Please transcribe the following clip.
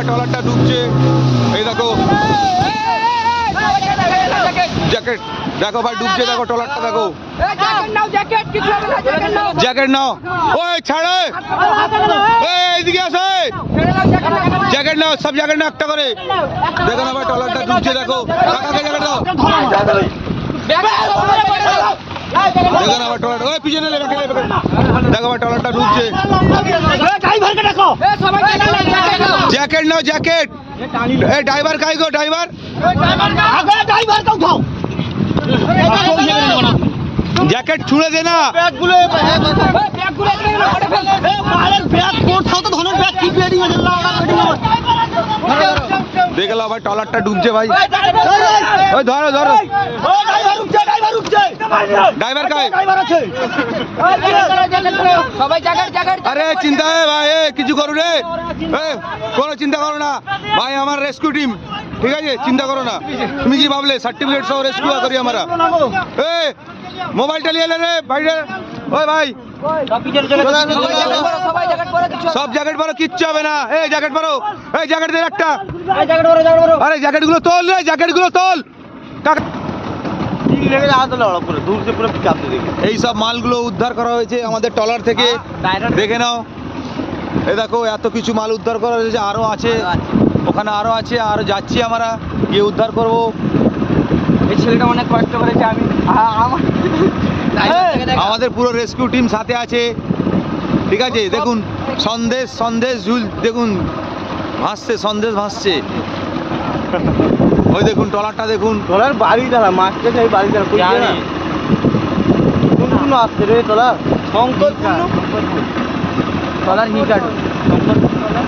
ট্রলারটা ডুবছে। এই দেখো জ্যাকেট, দেখো ভাই ডুবছে, দেখো ট্রলারটা দেখো। জ্যাকেট নাও, ওই ছাড়ে, এইদিকে আসে, জ্যাকেট নাও, সব জ্যাকেট নাও একটা করে। দেখো না ভাই ট্রলারটা ডুবছে, দেখো কাকাকে জ্যাকেট দাও। দেখো না ভাই ট্রলার, ওই পিছনে লেগে দেখো ভাই ট্রলারটা ডুবছে। জ্যাকেট নাও, জ্যাকেট। এই ড্রাইভার কাই গো, ড্রাইভার জ্যাকেট ছুঁড়ে দে না। দেখলাম ভাই ট্রলারটা ডুবছে ভাই। ওই ধরো ধরো, ড্রাইভার কাই? আরে চিন্তা ভাই, কিছু করো রে, কোনো চিন্তা করো না ভাই, আমার রেস্কিউ টিম, ঠিক আছে, চিন্তা করো না। তুমি কি ভাবলে সার্টিফিকেট সহ রেস্কিউ করি আমরা? মোবাইলটা নিয়ে এলে রে ভাইরে, ওই ভাই সব জ্যাকেট পরো, কিচ্ছু হবে না। এই জ্যাকেট পরো, এই জ্যাকেট দে একটা। আরে জ্যাকেট গুলো তোল রে, জ্যাকেট গুলো তোল। এই সব মালগুলো উদ্ধার করা হয়েছে আমাদের ট্রলার থেকে, দেখে নাও। এই দেখো এত কিছু মাল উদ্ধার করা হয়েছে, আরো আছে ওখানে, আরো আছে, আরো যাচ্ছি আমরা গিয়ে উদ্ধার করব। এই ছেলেটা অনেক কষ্ট করেছে, আমাদের পুরো রেস্কিউ টিম সাথে আছে, ঠিক আছে। দেখুন সন্দেশ, সন্দেশ ঝুল দেখুন ভাসছে, সন্দেশ ভাসছে। ওই দেখুন ট্রলারটা দেখুন, ট্রলার বাড়ি দাঁড়া, মাছটা সেই বাড়ি দাঁড়া কোন আসছে রে ট্রলার? শঙ্কর ট্রলার হিকার, শঙ্কর ট্রলার।